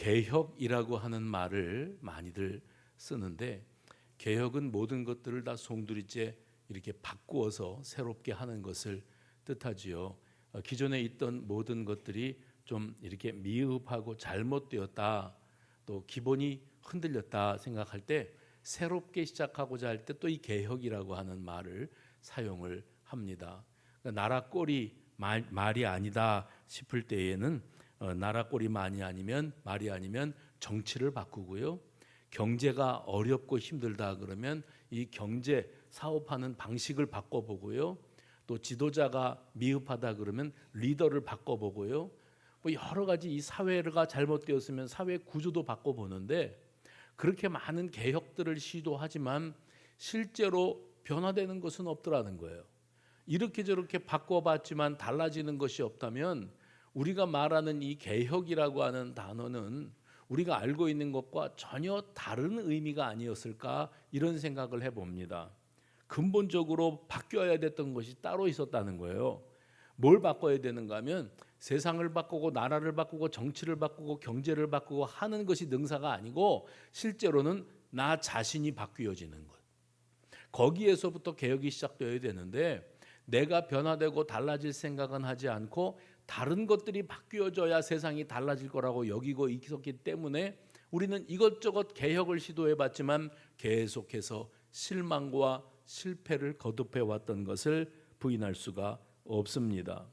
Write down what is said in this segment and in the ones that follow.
개혁이라고 하는 말을 많이들 쓰는데, 개혁은 모든 것들을 다 송두리째 이렇게 바꾸어서 새롭게 하는 것을 뜻하지요. 기존에 있던 모든 것들이 좀 이렇게 미흡하고 잘못되었다, 또 기본이 흔들렸다 생각할 때 새롭게 시작하고자 할 때 또 이 개혁이라고 하는 말을 사용을 합니다. 그러니까 나라 꼴이 말이 아니다 싶을 때에는 나라 꼴이 말이 아니면 정치를 바꾸고요. 경제가 어렵고 힘들다 그러면 이 경제 사업하는 방식을 바꿔보고요. 또 지도자가 미흡하다 그러면 리더를 바꿔보고요. 뭐 여러 가지 이 사회가 잘못되었으면 사회 구조도 바꿔보는데, 그렇게 많은 개혁들을 시도하지만 실제로 변화되는 것은 없더라는 거예요. 이렇게 저렇게 바꿔봤지만 달라지는 것이 없다면 우리가 말하는 이 개혁이라고 하는 단어는 우리가 알고 있는 것과 전혀 다른 의미가 아니었을까, 이런 생각을 해봅니다. 근본적으로 바뀌어야 됐던 것이 따로 있었다는 거예요. 뭘 바꿔야 되는가 하면 세상을 바꾸고 나라를 바꾸고 정치를 바꾸고 경제를 바꾸고 하는 것이 능사가 아니고 실제로는 나 자신이 바뀌어지는 것, 거기에서부터 개혁이 시작되어야 되는데, 내가 변화되고 달라질 생각은 하지 않고 다른 것들이 바뀌어져야 세상이 달라질 거라고 여기고 있었기 때문에 우리는 이것저것 개혁을 시도해봤지만 계속해서 실망과 실패를 거듭해 왔던 것을 부인할 수가 없습니다.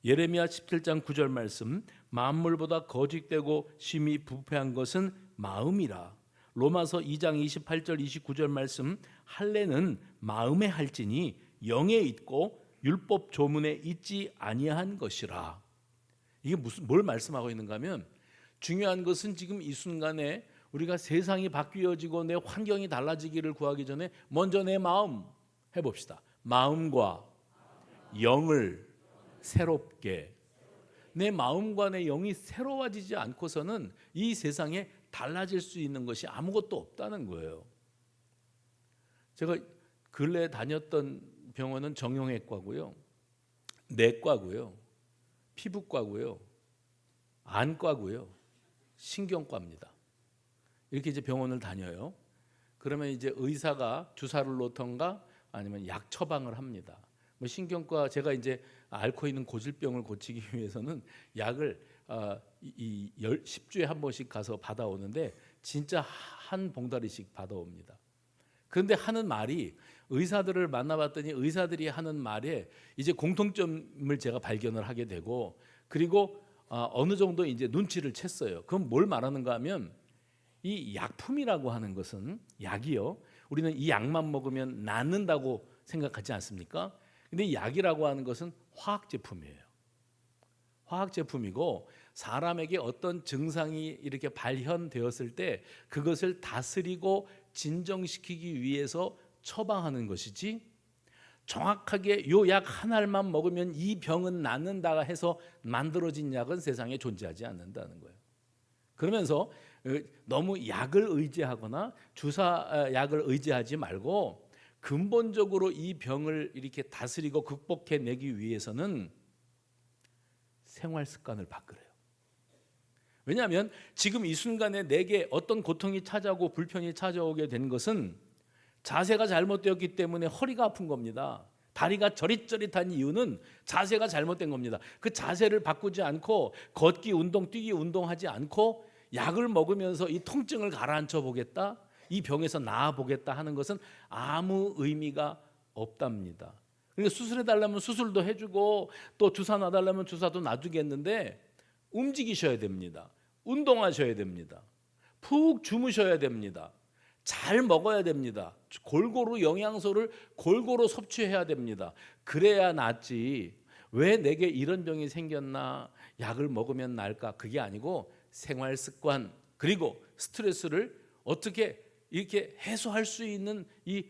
예레미야 17장 9절 말씀, 만물보다 거짓되고 심히 부패한 것은 마음이라. 로마서 2장 28절 29절 말씀, 할례는 마음에 할지니 영에 있고 율법 조문에 있지 아니한 것이라. 이게 뭘 말씀하고 있는가 하면, 중요한 것은 지금 이 순간에 우리가 세상이 바뀌어지고 내 환경이 달라지기를 구하기 전에 먼저 내 마음 해봅시다. 마음과 영을 새롭게. 내 마음과 내 영이 새로워지지 않고서는 이 세상에 달라질 수 있는 것이 아무것도 없다는 거예요. 제가 근래 다녔던 병원은 정형외과고요, 내과고요, 피부과고요, 안과고요, 신경과입니다. 이렇게 이제 병원을 다녀요. 그러면 이제 의사가 주사를 놓던가 아니면 약 처방을 합니다. 뭐 신경과, 제가 이제 앓고 있는 고질병을 고치기 위해서는 약을 10주에 한 번씩 가서 받아오는데 진짜 한 봉다리씩 받아옵니다. 그런데 하는 말이, 의사들을 만나봤더니 의사들이 하는 말에 이제 공통점을 제가 발견을 하게 되고, 그리고 어느 정도 이제 눈치를 챘어요. 그럼 뭘 말하는가 하면, 이 약품이라고 하는 것은, 약이요, 우리는 이 약만 먹으면 낫는다고 생각하지 않습니까? 근데 이 약이라고 하는 것은 화학 제품이에요. 화학 제품이고 사람에게 어떤 증상이 이렇게 발현되었을 때 그것을 다스리고 진정시키기 위해서 처방하는 것이지, 정확하게 요 약 한 알만 먹으면 이 병은 낫는다 해서 만들어진 약은 세상에 존재하지 않는다는 거예요. 그러면서 너무 약을 의지하거나 주사 약을 의지하지 말고 근본적으로 이 병을 이렇게 다스리고 극복해내기 위해서는 생활 습관을 바꾸래요. 왜냐하면 지금 이 순간에 내게 어떤 고통이 찾아오고 불편이 찾아오게 된 것은 자세가 잘못되었기 때문에 허리가 아픈 겁니다. 다리가 저릿저릿한 이유는 자세가 잘못된 겁니다. 그 자세를 바꾸지 않고 걷기 운동, 뛰기 운동하지 않고 약을 먹으면서 이 통증을 가라앉혀 보겠다, 이 병에서 나아 보겠다 하는 것은 아무 의미가 없답니다. 그러니까 수술해달라면 수술도 해주고 또 주사 놔달라면 주사도 놔주겠는데 움직이셔야 됩니다. 운동하셔야 됩니다. 푹 주무셔야 됩니다. 잘 먹어야 됩니다. 골고루 영양소를 골고루 섭취해야 됩니다. 그래야 낫지. 왜 내게 이런 병이 생겼나, 약을 먹으면 나을까? 그게 아니고 생활 습관, 그리고 스트레스를 어떻게 이렇게 해소할 수 있는 이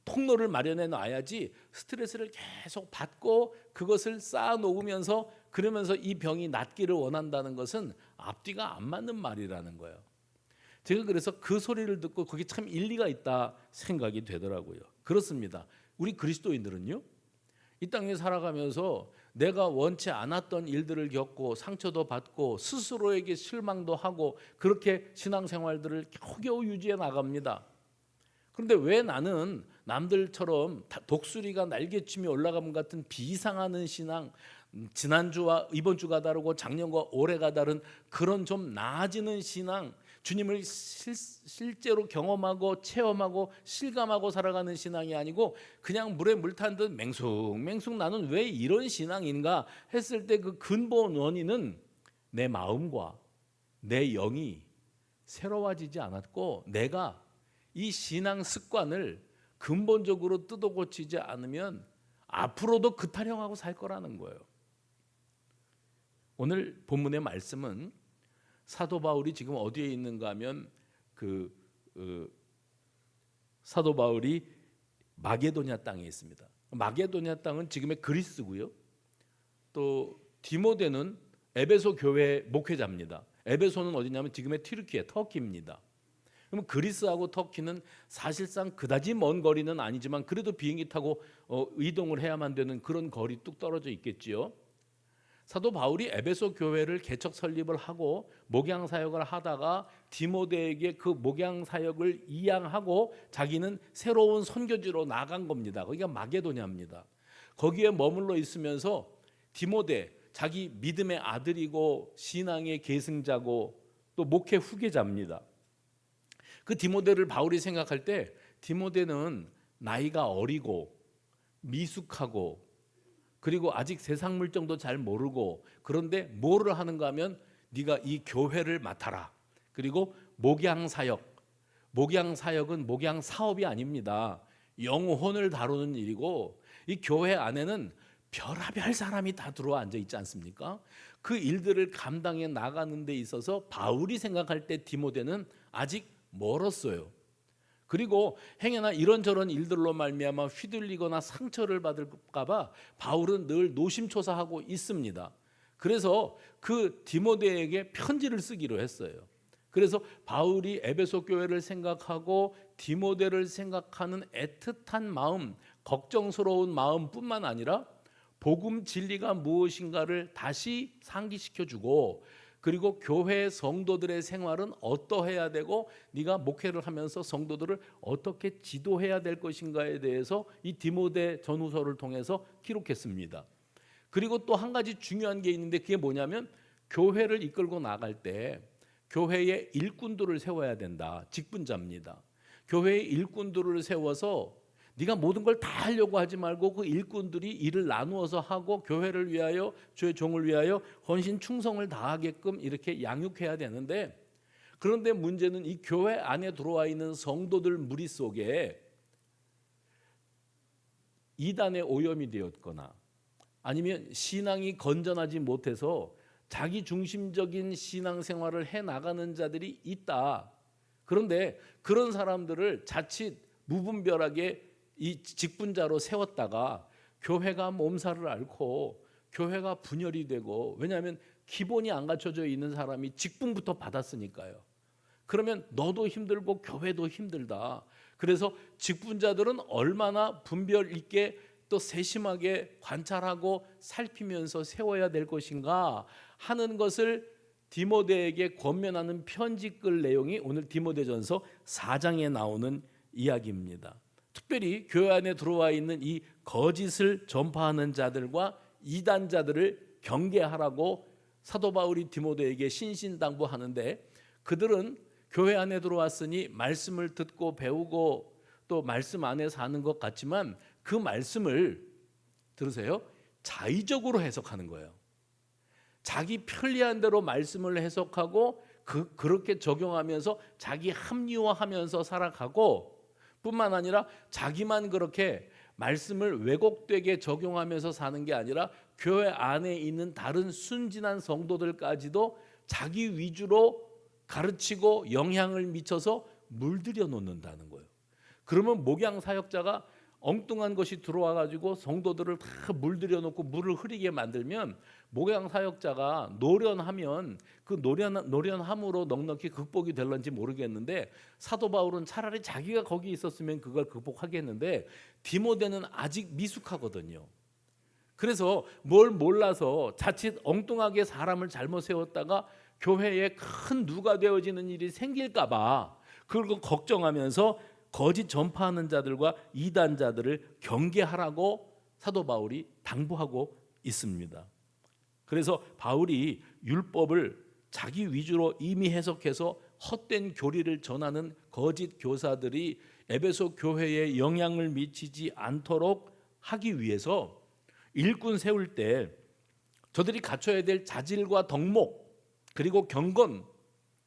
통로를 마련해 놔야지, 스트레스를 계속 받고 그것을 쌓아 놓으면서 그러면서 이 병이 낫기를 원한다는 것은 앞뒤가 안 맞는 말이라는 거예요. 제가 그래서 그 소리를 듣고 거기 참 일리가 있다 생각이 되더라고요. 그렇습니다. 우리 그리스도인들은요, 이 땅에 살아가면서 내가 원치 않았던 일들을 겪고 상처도 받고 스스로에게 실망도 하고 그렇게 신앙생활들을 겨우겨우 유지해 나갑니다. 그런데 왜 나는 남들처럼 독수리가 날개치며 올라가면 같은 비상하는 신앙, 지난주와 이번 주가 다르고 작년과 올해가 다른 그런 좀 나아지는 신앙, 주님을 실제로 경험하고 체험하고 실감하고 살아가는 신앙이 아니고 그냥 물에 물 탄 듯 맹숭맹숭 나는 왜 이런 신앙인가 했을 때 그 근본 원인은 내 마음과 내 영이 새로워지지 않았고 내가 이 신앙 습관을 근본적으로 뜯어 고치지 않으면 앞으로도 그 타령하고 살 거라는 거예요. 오늘 본문의 말씀은 사도 바울이 지금 어디에 있는가 하면 사도 바울이 마게도냐 땅에 있습니다. 마게도냐 땅은 지금의 그리스고요. 또 디모데는 에베소 교회 목회자입니다. 에베소는 어디냐면 지금의 튀르키예, 터키입니다. 그러면 그리스하고 터키는 사실상 그다지 먼 거리는 아니지만 그래도 비행기 타고 이동을 해야만 되는 그런 거리 뚝 떨어져 있겠지요. 사도 바울이 에베소 교회를 개척 설립을 하고 목양 사역을 하다가 디모데에게 그 목양 사역을 이양하고 자기는 새로운 선교지로 나간 겁니다. 거기가 마게도냐입니다. 거기에 머물러 있으면서 디모데, 자기 믿음의 아들이고 신앙의 계승자고 또 목회 후계자입니다. 그 디모데를 바울이 생각할 때 디모데는 나이가 어리고 미숙하고 그리고 아직 세상 물정도 잘 모르고 그런데 뭐를 하는가 하면 네가 이 교회를 맡아라. 그리고 목양 사역은 목양 사업이 아닙니다. 영혼을 다루는 일이고 이 교회 안에는 별의별 사람이 다 들어와 앉아 있지 않습니까? 그 일들을 감당해 나가는 데 있어서 바울이 생각할 때 디모데는 아직 멀었어요. 그리고 행여나 이런저런 일들로 말미암아 휘둘리거나 상처를 받을까 봐 바울은 늘 노심초사하고 있습니다. 그래서 그 디모데에게 편지를 쓰기로 했어요. 그래서 바울이 에베소 교회를 생각하고 디모데를 생각하는 애틋한 마음, 걱정스러운 마음뿐만 아니라 복음 진리가 무엇인가를 다시 상기시켜주고 그리고 교회 성도들의 생활은 어떠해야 되고 네가 목회를 하면서 성도들을 어떻게 지도해야 될 것인가에 대해서 이 디모데 전후서를 통해서 기록했습니다. 그리고 또 한 가지 중요한 게 있는데 그게 뭐냐면 교회를 이끌고 나갈 때 교회의 일꾼들을 세워야 된다. 직분자입니다. 교회의 일꾼들을 세워서 네가 모든 걸 다 하려고 하지 말고 그 일꾼들이 일을 나누어서 하고 교회를 위하여 주의 종을 위하여 헌신 충성을 다하게끔 이렇게 양육해야 되는데 그런데 문제는 이 교회 안에 들어와 있는 성도들 무리 속에 이단의 오염이 되었거나 아니면 신앙이 건전하지 못해서 자기 중심적인 신앙생활을 해나가는 자들이 있다. 그런데 그런 사람들을 자칫 무분별하게 이 직분자로 세웠다가 교회가 몸살을 앓고 교회가 분열이 되고 왜냐하면 기본이 안 갖춰져 있는 사람이 직분부터 받았으니까요. 그러면 너도 힘들고 교회도 힘들다. 그래서 직분자들은 얼마나 분별 있게 또 세심하게 관찰하고 살피면서 세워야 될 것인가 하는 것을 디모데에게 권면하는 편지글 내용이 오늘 디모데전서 4장에 나오는 이야기입니다. 특별히 교회 안에 들어와 있는 이 거짓을 전파하는 자들과 이단자들을 경계하라고 사도 바울이 디모데에게 신신당부하는데 그들은 교회 안에 들어왔으니 말씀을 듣고 배우고 또 말씀 안에 사는 것 같지만 그 말씀을 들으세요. 자의적으로 해석하는 거예요. 자기 편리한 대로 말씀을 해석하고 그렇게 적용하면서 자기 합리화하면서 살아가고 뿐만 아니라 자기만 그렇게 말씀을 왜곡되게 적용하면서 사는 게 아니라 교회 안에 있는 다른 순진한 성도들까지도 자기 위주로 가르치고 영향을 미쳐서 물들여 놓는다는 거예요. 그러면 목양 사역자가 엉뚱한 것이 들어와 가지고 성도들을 다 물들여 놓고 물을 흐리게 만들면 목양 사역자가 노련하면 그 노련함으로 넉넉히 극복이 될런지 모르겠는데 사도 바울은 차라리 자기가 거기 있었으면 그걸 극복하겠는데 디모데는 아직 미숙하거든요. 그래서 뭘 몰라서 자칫 엉뚱하게 사람을 잘못 세웠다가 교회에 큰 누가 되어지는 일이 생길까 봐 그걸 걱정하면서 거짓 전파하는 자들과 이단자들을 경계하라고 사도 바울이 당부하고 있습니다. 그래서 바울이 율법을 자기 위주로 이미 해석해서 헛된 교리를 전하는 거짓 교사들이 에베소 교회에 영향을 미치지 않도록 하기 위해서 일꾼 세울 때 저들이 갖춰야 될 자질과 덕목, 그리고 경건,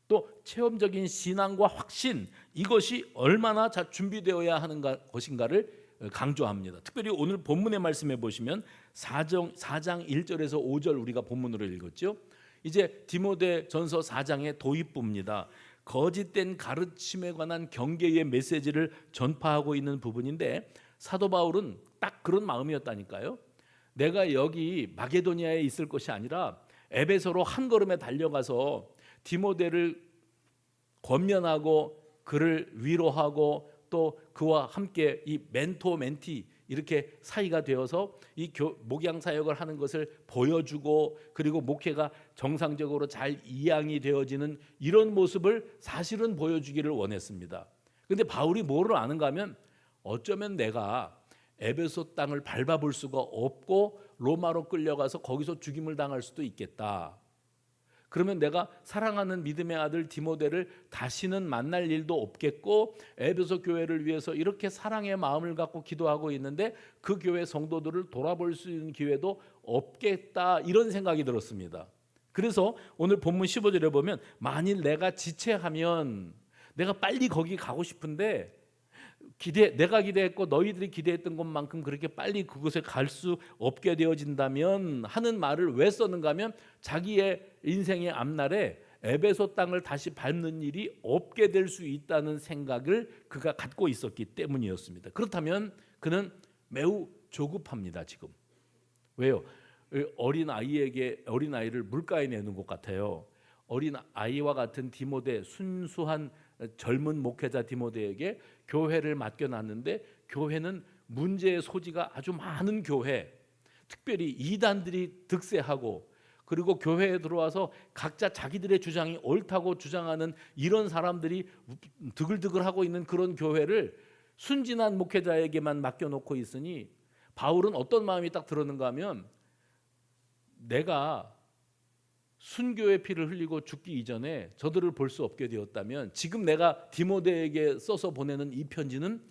또 체험적인 신앙과 확신, 이것이 얼마나 준비되어야 하는 것인가를 강조합니다. 특별히 오늘 본문의 말씀해 보시면 4장 1절에서 5절 우리가 본문으로 읽었죠. 이제 디모데전서 4장의 도입부입니다. 거짓된 가르침에 관한 경계의 메시지를 전파하고 있는 부분인데 사도 바울은 딱 그런 마음이었다니까요. 내가 여기 마게도니아에 있을 것이 아니라 에베소로 한 걸음에 달려가서 디모데를 권면하고 그를 위로하고 또 그와 함께 이 멘토 멘티 이렇게 사이가 되어서 이 목양 사역을 하는 것을 보여주고 그리고 목회가 정상적으로 잘 이양이 되어지는 이런 모습을 사실은 보여주기를 원했습니다. 그런데 바울이 뭐를 아는가 하면 어쩌면 내가 에베소 땅을 밟아볼 수가 없고 로마로 끌려가서 거기서 죽임을 당할 수도 있겠다. 그러면 내가 사랑하는 믿음의 아들 디모데를 다시는 만날 일도 없겠고 에베소 교회를 위해서 이렇게 사랑의 마음을 갖고 기도하고 있는데 그 교회 성도들을 돌아볼 수 있는 기회도 없겠다, 이런 생각이 들었습니다. 그래서 오늘 본문 15절에 보면 만일 내가 지체하면 내가 빨리 거기 가고 싶은데 내가 기대했고 너희들이 기대했던 것만큼 그렇게 빨리 그곳에 갈 수 없게 되어진다면 하는 말을 왜 썼는가 하면 자기의 인생의 앞날에 에베소 땅을 다시 밟는 일이 없게 될 수 있다는 생각을 그가 갖고 있었기 때문이었습니다. 그렇다면 그는 매우 조급합니다. 지금. 왜요? 어린아이를 물가에 내는 것 같아요. 어린아이와 같은 디모데, 순수한 젊은 목회자 디모데에게 교회를 맡겨놨는데 교회는 문제의 소지가 아주 많은 교회, 특별히 이단들이 득세하고 그리고 교회에 들어와서 각자 자기들의 주장이 옳다고 주장하는 이런 사람들이 드글드글하고 있는 그런 교회를 순진한 목회자에게만 맡겨놓고 있으니 바울은 어떤 마음이 딱 들었는가 하면 내가 순교의 피를 흘리고 죽기 이전에 저들을 볼 수 없게 되었다면 지금 내가 디모데에게 써서 보내는 이 편지는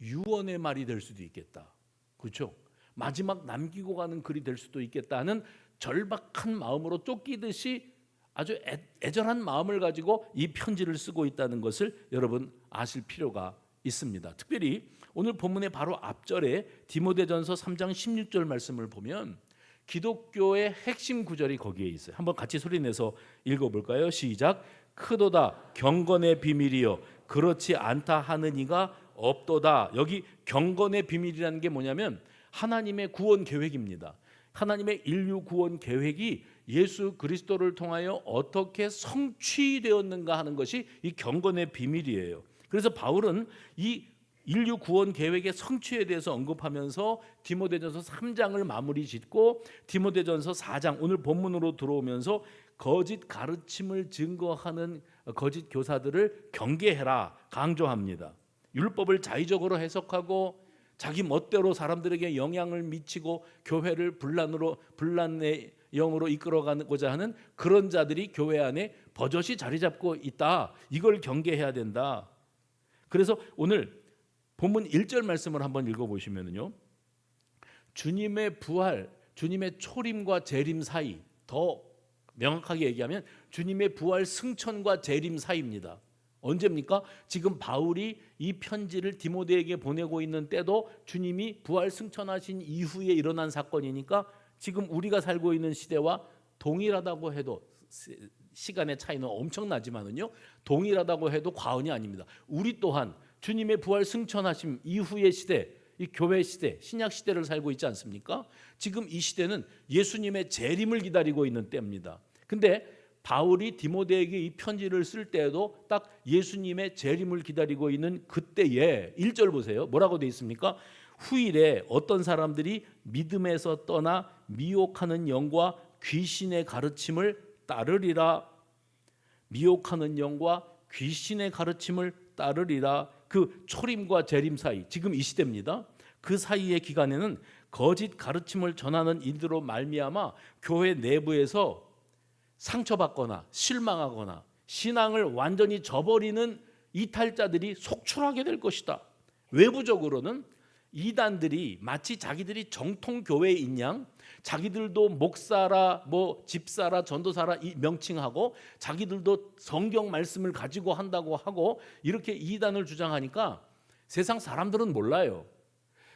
유언의 말이 될 수도 있겠다. 그렇죠? 마지막 남기고 가는 글이 될 수도 있겠다 하는 절박한 마음으로 쫓기듯이 아주 애절한 마음을 가지고 이 편지를 쓰고 있다는 것을 여러분 아실 필요가 있습니다. 특별히 오늘 본문의 바로 앞절에 디모데전서 3장 16절 말씀을 보면 기독교의 핵심 구절이 거기에 있어요. 한번 같이 소리내서 읽어볼까요? 시작. 크도다 경건의 비밀이요 그렇지 않다 하는 이가 없도다. 여기 경건의 비밀이라는 게 뭐냐면 하나님의 구원 계획입니다. 하나님의 인류 구원 계획이 예수 그리스도를 통하여 어떻게 성취되었는가 하는 것이 이 경건의 비밀이에요. 그래서 바울은 이 인류 구원 계획의 성취에 대해서 언급하면서 디모데전서 3장을 마무리 짓고 디모데전서 4장 오늘 본문으로 들어오면서 거짓 가르침을 증거하는 거짓 교사들을 경계해라 강조합니다. 율법을 자의적으로 해석하고 자기 멋대로 사람들에게 영향을 미치고 교회를 분란의 영으로 이끌어가고자 하는 그런 자들이 교회 안에 버젓이 자리 잡고 있다. 이걸 경계해야 된다. 그래서 오늘 본문 1절 말씀을 한번 읽어보시면요, 주님의 부활, 주님의 초림과 재림 사이, 더 명확하게 얘기하면 주님의 부활 승천과 재림 사이입니다. 언제입니까? 지금 바울이 이 편지를 디모데에게 보내고 있는 때도 주님이 부활 승천하신 이후에 일어난 사건이니까 지금 우리가 살고 있는 시대와 동일하다고 해도, 시간의 차이는 엄청나지만은요, 동일하다고 해도 과언이 아닙니다. 우리 또한 주님의 부활 승천하심 이후의 시대, 이 교회 시대, 신약 시대를 살고 있지 않습니까? 지금 이 시대는 예수님의 재림을 기다리고 있는 때입니다. 근데 바울이 디모데에게 이 편지를 쓸 때에도 딱 예수님의 재림을 기다리고 있는 그때에 1절 보세요. 뭐라고 되어 있습니까? 후일에 어떤 사람들이 믿음에서 떠나 미혹하는 영과 귀신의 가르침을 따르리라. 미혹하는 영과 귀신의 가르침을 따르리라. 그 초림과 재림 사이, 지금 이 시대입니다. 그 사이의 기간에는 거짓 가르침을 전하는 이들로 말미암아 교회 내부에서 상처받거나 실망하거나 신앙을 완전히 저버리는 이탈자들이 속출하게 될 것이다. 외부적으로는 이단들이 마치 자기들이 정통 교회인 양, 자기들도 목사라 뭐 집사라 전도사라 명칭하고 자기들도 성경 말씀을 가지고 한다고 하고 이렇게 이단을 주장하니까 세상 사람들은 몰라요.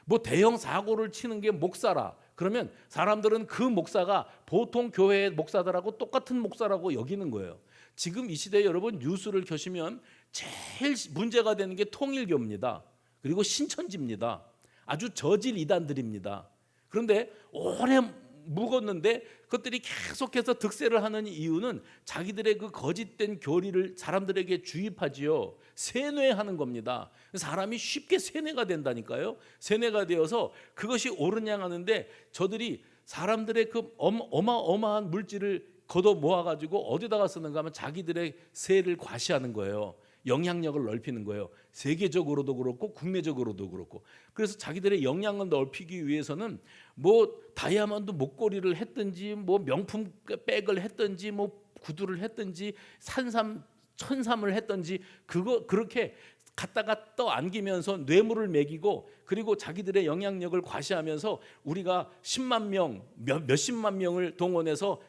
뭐 대형 사고를 치는 게 목사라 그러면 사람들은 그 목사가 보통 교회의 목사들하고 똑같은 목사라고 여기는 거예요. 지금 이 시대에 여러분 뉴스를 켜시면 제일 문제가 되는 게 통일교입니다. 그리고 신천지입니다. 아주 저질 이단들입니다. 그런데 오래 묵었는데 그것들이 계속해서 득세를 하는 이유는 자기들의 그 거짓된 교리를 사람들에게 주입하지요. 세뇌하는 겁니다. 사람이 쉽게 세뇌가 된다니까요. 세뇌가 되어서 그것이 옳으냐 하는데 저들이 사람들의 그 어마어마한 물질을 걷어 모아가지고 어디다가 쓰는가 하면 자기들의 세를 과시하는 거예요. 영향력을 넓히는 거예요. 세계적으로도 그렇고 국내적으로도 그렇고. 그래서 자기들의 영향을 넓히기 위해서는 뭐 다이아몬드 목걸이를 했든지 뭐 명품 백을 했든지 뭐 구두를 했든지 천삼을 했든지 그렇게 갖다가 떠안기면서 뇌물을 매기고 그리고 자기들의 영향력을 과시하면서 우리가 10만 명, 몇십만 명을 동원해서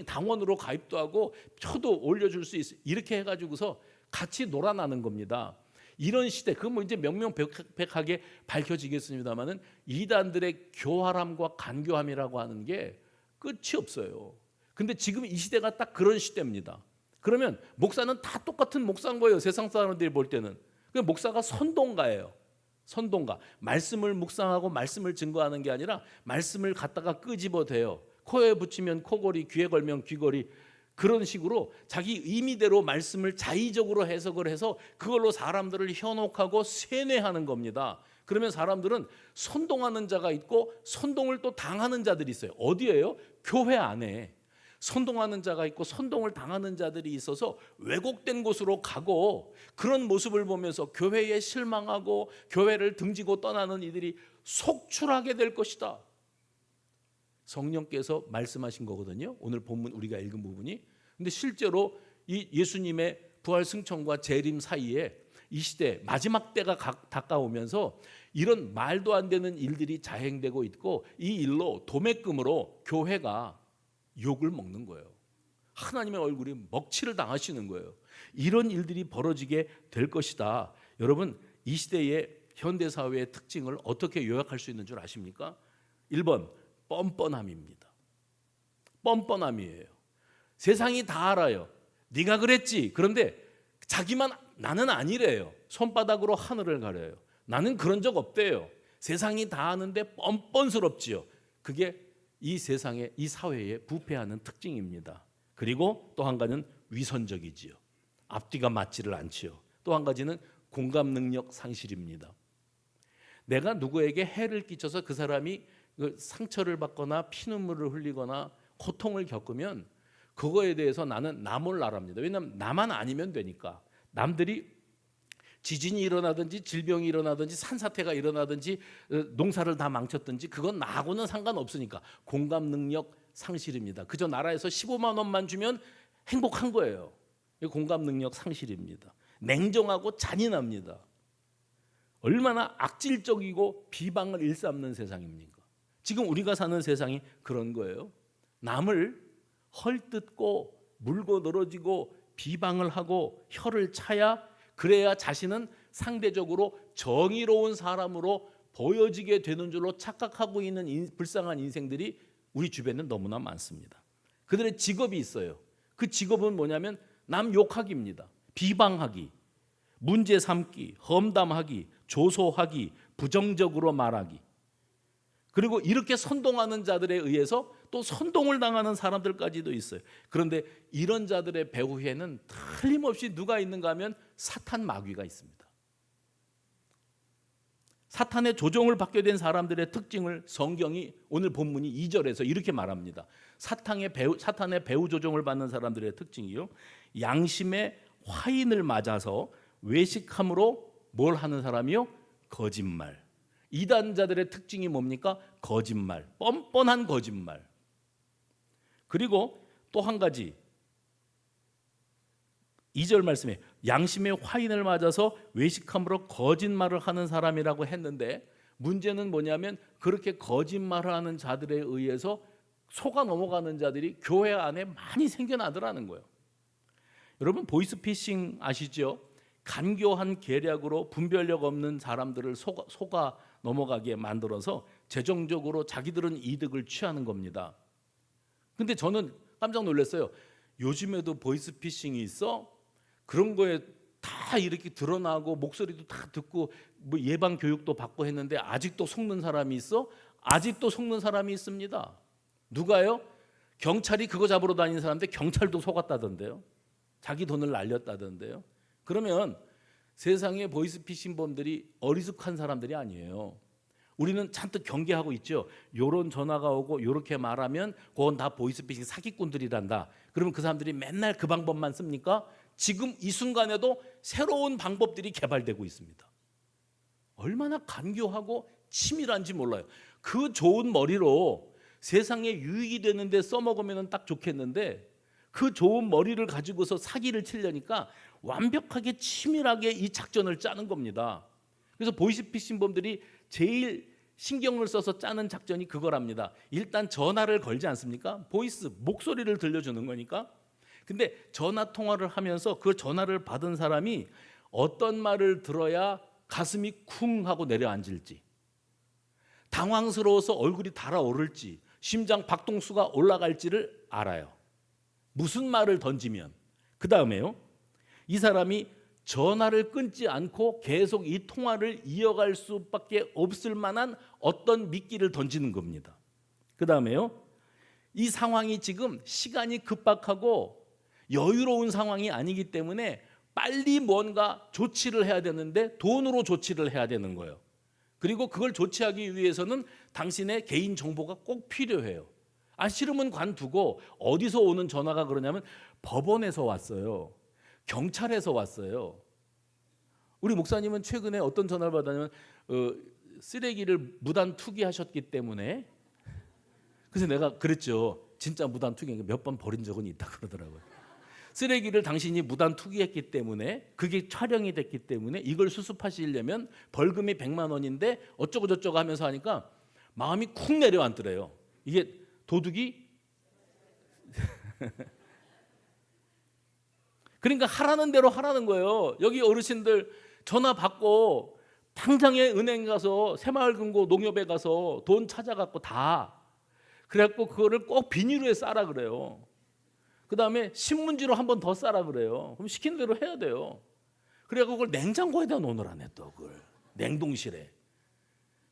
당원으로 가입도 하고 표도 올려줄 수 있어. 이렇게 해가지고서 같이 놀아나는 겁니다. 이런 시대, 그 뭐 이제 명명백백하게 밝혀지겠습니다만은 이단들의 교활함과 간교함이라고 하는 게 끝이 없어요. 근데 지금 이 시대가 딱 그런 시대입니다. 그러면 목사는 다 똑같은 목사인 거예요. 세상 사람들이 볼 때는. 그 목사가 선동가예요. 선동가. 말씀을 묵상하고 말씀을 증거하는 게 아니라 말씀을 갖다가 끄집어대요. 코에 붙이면 코걸이, 귀에 걸면 귀걸이. 그런 식으로 자기 의미대로 말씀을 자의적으로 해석을 해서 그걸로 사람들을 현혹하고 세뇌하는 겁니다. 그러면 사람들은 선동하는 자가 있고 선동을 또 당하는 자들이 있어요. 어디예요? 교회 안에 선동하는 자가 있고 선동을 당하는 자들이 있어서 왜곡된 곳으로 가고 그런 모습을 보면서 교회에 실망하고 교회를 등지고 떠나는 이들이 속출하게 될 것이다. 성령께서 말씀하신 거거든요. 오늘 본문 우리가 읽은 부분이. 근데 실제로 이 예수님의 부활 승천과 재림 사이에 이 시대 마지막 때가 다가오면서 이런 말도 안 되는 일들이 자행되고 있고 이 일로 도매금으로 교회가 욕을 먹는 거예요. 하나님의 얼굴이 먹칠을 당하시는 거예요. 이런 일들이 벌어지게 될 것이다. 여러분 이 시대의 현대사회의 특징을 어떻게 요약할 수 있는 줄 아십니까? 1번 뻔뻔함입니다. 뻔뻔함이에요. 세상이 다 알아요. 네가 그랬지. 그런데 자기만 나는 아니래요. 손바닥으로 하늘을 가려요. 나는 그런 적 없대요. 세상이 다 아는데 뻔뻔스럽지요. 그게 이 세상의 이 사회에 부패하는 특징입니다. 그리고 또 한 가지는 위선적이지요. 앞뒤가 맞지를 않지요. 또 한 가지는 공감 능력 상실입니다. 내가 누구에게 해를 끼쳐서 그 사람이 상처를 받거나 피눈물을 흘리거나 고통을 겪으면 그거에 대해서 나는 나몰라랍니다. 왜냐하면 나만 아니면 되니까. 남들이 지진이 일어나든지 질병이 일어나든지 산사태가 일어나든지 농사를 다 망쳤든지 그건 나하고는 상관없으니까. 공감 능력 상실입니다. 그저 나라에서 15만 원만 주면 행복한 거예요. 공감 능력 상실입니다. 냉정하고 잔인합니다. 얼마나 악질적이고 비방을 일삼는 세상입니까? 지금 우리가 사는 세상이 그런 거예요. 남을 헐뜯고 물고 늘어지고 비방을 하고 혀를 차야 그래야 자신은 상대적으로 정의로운 사람으로 보여지게 되는 줄로 착각하고 있는 불쌍한 인생들이 우리 주변에 너무나 많습니다. 그들의 직업이 있어요. 그 직업은 뭐냐면 남 욕하기입니다. 비방하기, 문제 삼기, 험담하기, 조소하기, 부정적으로 말하기. 그리고 이렇게 선동하는 자들에 의해서 또 선동을 당하는 사람들까지도 있어요. 그런데 이런 자들의 배후에는 틀림없이 누가 있는가 하면 사탄 마귀가 있습니다. 사탄의 조종을 받게 된 사람들의 특징을 성경이 오늘 본문이 2절에서 이렇게 말합니다. 사탄의 배후 조종을 받는 사람들의 특징이요, 양심의 화인을 맞아서 외식함으로 뭘 하는 사람이요? 거짓말. 이단자들의 특징이 뭡니까? 거짓말, 뻔뻔한 거짓말. 그리고 또 한 가지, 2절 말씀에 양심의 화인을 맞아서 외식함으로 거짓말을 하는 사람이라고 했는데, 문제는 뭐냐면 그렇게 거짓말을 하는 자들에 의해서 속아 넘어가는 자들이 교회 안에 많이 생겨나더라는 거예요. 여러분, 보이스피싱 아시죠? 간교한 계략으로 분별력 없는 사람들을 속아 넘어가게 만들어서 재정적으로 자기들은 이득을 취하는 겁니다. 근데 저는 깜짝 놀랐어요. 요즘에도 보이스피싱이 있어? 그런 거에 다 이렇게 드러나고 목소리도 다 듣고 뭐 예방 교육도 받고 했는데 아직도 속는 사람이 있어? 아직도 속는 사람이 있습니다. 누가요? 경찰이 그거 잡으러 다니는 사람인데 경찰도 속았다던데요. 자기 돈을 날렸다던데요. 그러면 세상의 보이스피싱범들이 어리숙한 사람들이 아니에요. 우리는 잔뜩 경계하고 있죠. 요런 전화가 오고 요렇게 말하면 그건 다 보이스피싱 사기꾼들이란다. 그러면 그 사람들이 맨날 그 방법만 씁니까? 지금 이 순간에도 새로운 방법들이 개발되고 있습니다. 얼마나 간교하고 치밀한지 몰라요. 그 좋은 머리로 세상에 유익이 되는데 써먹으면 딱 좋겠는데, 그 좋은 머리를 가지고서 사기를 치려니까 완벽하게 치밀하게 이 작전을 짜는 겁니다. 그래서 보이스피싱범들이 제일 신경을 써서 짜는 작전이 그거랍니다. 일단 전화를 걸지 않습니까? 보이스, 목소리를 들려주는 거니까. 근데 전화 통화를 하면서 그 전화를 받은 사람이 어떤 말을 들어야 가슴이 쿵 하고 내려앉을지, 당황스러워서 얼굴이 달아오를지, 심장 박동수가 올라갈지를 알아요. 무슨 말을 던지면. 그 다음에요, 이 사람이 전화를 끊지 않고 계속 이 통화를 이어갈 수밖에 없을 만한 어떤 미끼를 던지는 겁니다. 그 다음에요, 이 상황이 지금 시간이 급박하고 여유로운 상황이 아니기 때문에 빨리 뭔가 조치를 해야 되는데 돈으로 조치를 해야 되는 거예요. 그리고 그걸 조치하기 위해서는 당신의 개인 정보가 꼭 필요해요. 싫으면 관두고, 어디서 오는 전화가 그러냐면 법원에서 왔어요. 경찰에서 왔어요. 우리 목사님은 최근에 어떤 전화를 받았냐면 쓰레기를 무단 투기하셨기 때문에, 그래서 내가 그랬죠. 진짜 무단 투기 몇 번 버린 적은 있다 그러더라고요. 쓰레기를 당신이 무단 투기했기 때문에, 그게 촬영이 됐기 때문에 이걸 수습하시려면 벌금이 100만 원인데 어쩌고 저쩌고 하면서 하니까 마음이 쿵 내려앉더래요. 이게 도둑이 그러니까 하라는 대로 하라는 거예요. 여기 어르신들 전화 받고 당장에 은행 가서 새마을금고 농협에 가서 돈 찾아갖고 다 그래갖고 그거를 꼭 비닐에 싸라 그래요. 그 다음에 신문지로 한 번 더 싸라 그래요. 그럼 시킨 대로 해야 돼요. 그래갖고 그걸 냉장고에다 놓으라네, 또 그걸 냉동실에.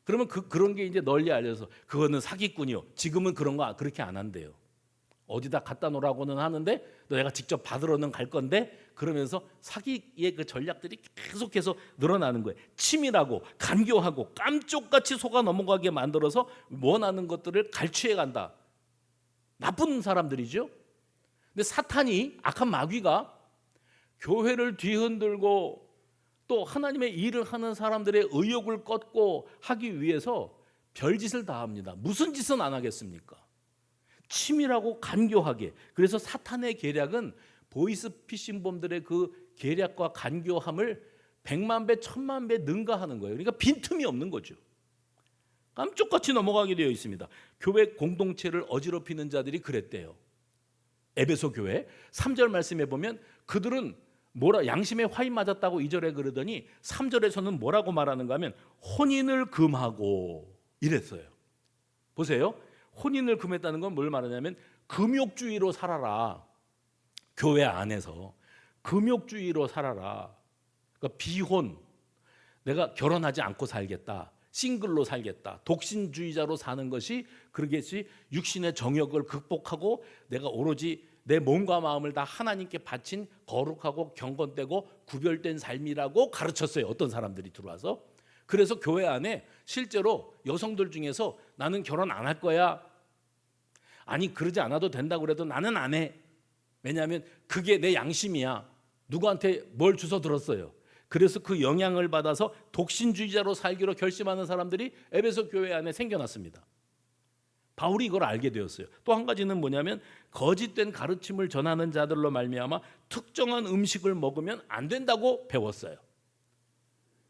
그러면 그런 게 이제 널리 알려서 그거는 사기꾼이요. 지금은 그런 거 그렇게 안 한대요. 어디다 갖다 놓으라고는 하는데 내가 직접 받으러는 갈 건데, 그러면서 사기의 그 전략들이 계속해서 늘어나는 거예요. 치밀하고 간교하고 깜쪽같이 속아 넘어가게 만들어서 원하는 것들을 갈취해 간다. 나쁜 사람들이죠. 근데 사탄이, 악한 마귀가 교회를 뒤흔들고 또 하나님의 일을 하는 사람들의 의욕을 꺾고 하기 위해서 별짓을 다 합니다. 무슨 짓은 안 하겠습니까? 치밀하고 간교하게. 그래서 사탄의 계략은 보이스피싱범들의 그 계략과 간교함을 100만 배, 1000만 배 능가하는 거예요. 그러니까 빈틈이 없는 거죠. 깜짝같이 넘어가게 되어 있습니다. 교회 공동체를 어지럽히는 자들이 그랬대요. 에베소 교회 3절 말씀에 보면 그들은 양심에 화인 맞았다고 2절에 그러더니 3절에서는 뭐라고 말하는가 하면 혼인을 금하고 이랬어요. 보세요. 혼인을 금했다는 건 뭘 말하냐면 금욕주의로 살아라. 교회 안에서 금욕주의로 살아라. 그러니까 비혼, 내가 결혼하지 않고 살겠다, 싱글로 살겠다, 독신주의자로 사는 것이, 그러겠지, 육신의 정욕을 극복하고 내가 오로지 내 몸과 마음을 다 하나님께 바친 거룩하고 경건되고 구별된 삶이라고 가르쳤어요. 어떤 사람들이 들어와서 그래서 교회 안에 실제로 여성들 중에서 나는 결혼 안 할 거야, 아니 그러지 않아도 된다고 그래도 나는 안 해. 왜냐하면 그게 내 양심이야. 누구한테 뭘 주워 들었어요. 그래서 그 영향을 받아서 독신주의자로 살기로 결심하는 사람들이 에베소 교회 안에 생겨났습니다. 바울이 이걸 알게 되었어요. 또 한 가지는 뭐냐면 거짓된 가르침을 전하는 자들로 말미암아 특정한 음식을 먹으면 안 된다고 배웠어요.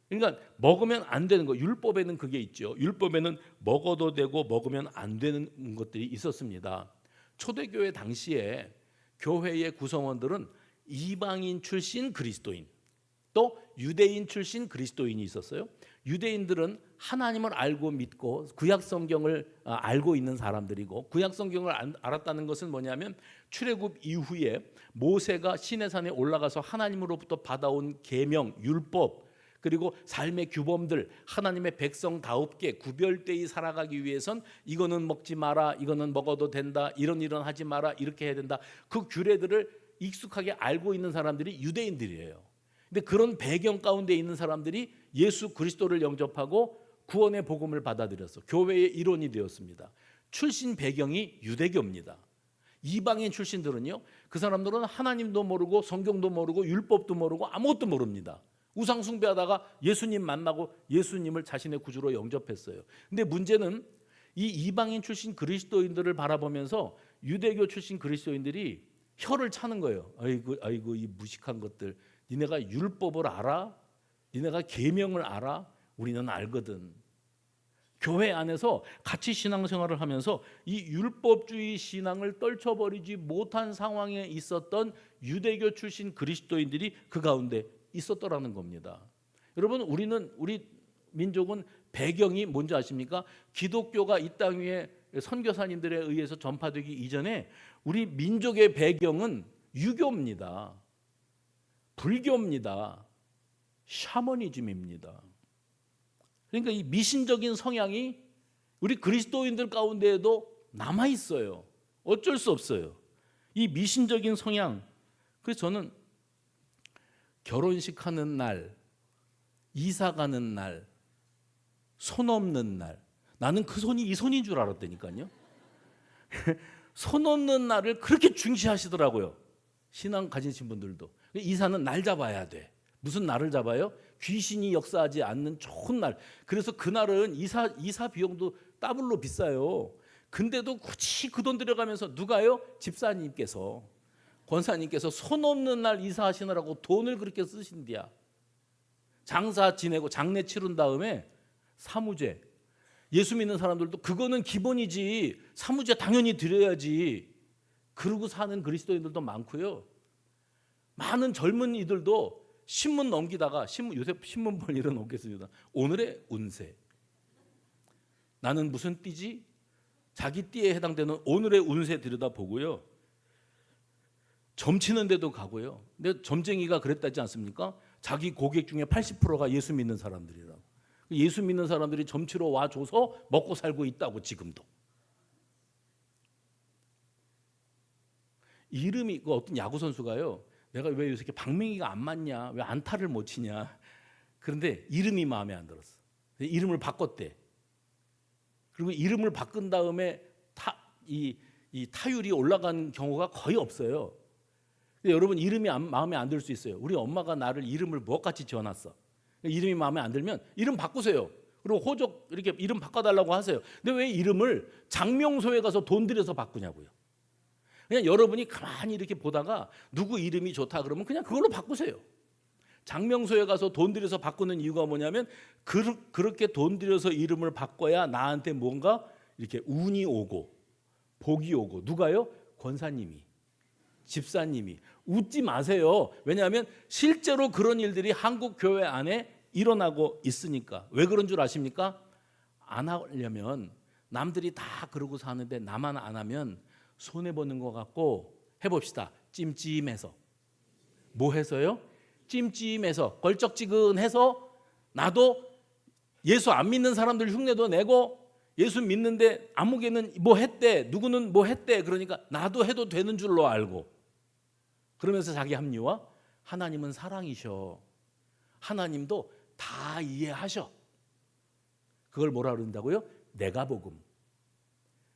그러니까 먹으면 안 되는 거, 율법에는 그게 있죠. 율법에는 먹어도 되고 먹으면 안 되는 것들이 있었습니다. 초대교회 당시에 교회의 구성원들은 이방인 출신 그리스도인, 또 유대인 출신 그리스도인이 있었어요. 유대인들은 하나님을 알고 믿고 구약 성경을 알고 있는 사람들이고, 구약 성경을 알았다는 것은 뭐냐면 출애굽 이후에 모세가 시내산에 올라가서 하나님으로부터 받아온 계명, 율법, 그리고 삶의 규범들, 하나님의 백성다웁게 구별되이 살아가기 위해선 이거는 먹지 마라, 이거는 먹어도 된다, 이런 일은 하지 마라, 이렇게 해야 된다, 그 규례들을 익숙하게 알고 있는 사람들이 유대인들이에요. 근데 그런 배경 가운데 있는 사람들이 예수 그리스도를 영접하고 구원의 복음을 받아들였어. 교회의 일원이 되었습니다. 출신 배경이 유대교입니다. 이방인 출신들은요, 그 사람들은 하나님도 모르고 성경도 모르고 율법도 모르고 아무것도 모릅니다. 우상 숭배하다가 예수님 만나고 예수님을 자신의 구주로 영접했어요. 근데 문제는 이 이방인 출신 그리스도인들을 바라보면서 유대교 출신 그리스도인들이 혀를 차는 거예요. 아이고 이 무식한 것들, 니네가 율법을 알아? 니네가 계명을 알아? 우리는 알거든. 교회 안에서 같이 신앙생활을 하면서 이 율법주의 신앙을 떨쳐버리지 못한 상황에 있었던 유대교 출신 그리스도인들이 그 가운데 있었더라는 겁니다. 여러분, 우리 민족은 배경이 뭔지 아십니까? 기독교가 이 땅 위에 선교사님들에 의해서 전파되기 이전에 우리 민족의 배경은 유교입니다. 불교입니다. 샤머니즘입니다. 그러니까 이 미신적인 성향이 우리 그리스도인들 가운데에도 남아 있어요. 어쩔 수 없어요. 이 미신적인 성향. 그래서 저는 결혼식 하는 날, 이사 가는 날, 손 없는 날, 나는 그 손이 이 손인 줄 알았다니까요. 손 없는 날을 그렇게 중시하시더라고요. 신앙 가지신 분들도. 이사는 날 잡아야 돼. 무슨 날을 잡아요? 귀신이 역사하지 않는 좋은 날. 그래서 그날은 이사 비용도 더블로 비싸요. 근데도 굳이 그 돈 들여가면서 누가요? 집사님께서, 권사님께서 손 없는 날 이사하시느라고 돈을 그렇게 쓰신디야. 장사 지내고 장례 치른 다음에 사무제, 예수 믿는 사람들도 그거는 기본이지, 사무제 당연히 드려야지, 그러고 사는 그리스도인들도 많고요. 많은 젊은이들도 신문 넘기다가 요새 신문 볼 일은 없겠습니다. 오늘의 운세, 나는 무슨 띠지? 자기 띠에 해당되는 오늘의 운세 들여다보고요. 점치는 데도 가고요. 근데 점쟁이가 그랬다지 않습니까? 자기 고객 중에 80%가 예수 믿는 사람들이라고. 예수 믿는 사람들이 점치러 와줘서 먹고 살고 있다고. 지금도 이름이, 그 어떤 야구 선수가요, 내가 왜 요새 이렇게 박명희가 안 맞냐, 왜 안타를 못 치냐, 그런데 이름이 마음에 안 들었어. 이름을 바꿨대. 그리고 이름을 바꾼 다음에 이 타율이 올라간 경우가 거의 없어요. 근데 여러분, 이름이 마음에 안 들 수 있어요. 우리 엄마가 나를 이름을 무엇같이 지어놨어. 이름이 마음에 안 들면 이름 바꾸세요. 그리고 호적 이렇게 이름 바꿔달라고 하세요. 근데 왜 이름을 장명소에 가서 돈 들여서 바꾸냐고요. 그냥 여러분이 가만히 이렇게 보다가 누구 이름이 좋다 그러면 그냥 그걸로 바꾸세요. 장명소에 가서 돈 들여서 바꾸는 이유가 뭐냐면 그렇게 돈 들여서 이름을 바꿔야 나한테 뭔가 이렇게 운이 오고 복이 오고. 누가요? 권사님이, 집사님이. 웃지 마세요. 왜냐하면 실제로 그런 일들이 한국 교회 안에 일어나고 있으니까. 왜 그런 줄 아십니까? 안 하려면, 남들이 다 그러고 사는데 나만 안 하면 손해보는 것 같고, 해봅시다. 찜찜해서. 뭐 해서요? 찜찜해서, 걸쩍지근해서 나도 예수 안 믿는 사람들 흉내도 내고, 예수 믿는데 아무개는 뭐 했대, 누구는 뭐 했대, 그러니까 나도 해도 되는 줄로 알고, 그러면서 자기 합리화. 하나님은 사랑이셔. 하나님도 다 이해하셔. 그걸 뭐라 그런다고요? 내가 복음.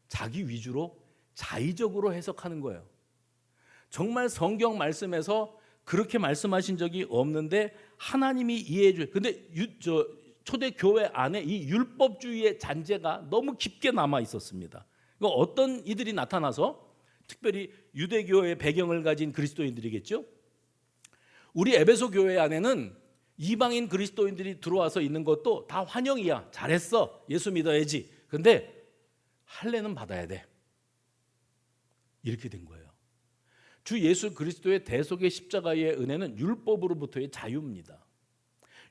자기 위주로 자의적으로 해석하는 거예요. 정말 성경 말씀에서 그렇게 말씀하신 적이 없는데 하나님이 이해해 줘요. 근데 초대 교회 안에 이 율법주의의 잔재가 너무 깊게 남아 있었습니다. 어떤 이들이 나타나서 특별히 유대교의 배경을 가진 그리스도인들이겠죠. 우리 에베소 교회 안에는 이방인 그리스도인들이 들어와서 있는 것도 다 환영이야. 잘했어. 예수 믿어야지. 근데 할례는 받아야 돼. 이렇게 된 거예요. 주 예수 그리스도의 대속의 십자가의 은혜는 율법으로부터의 자유입니다.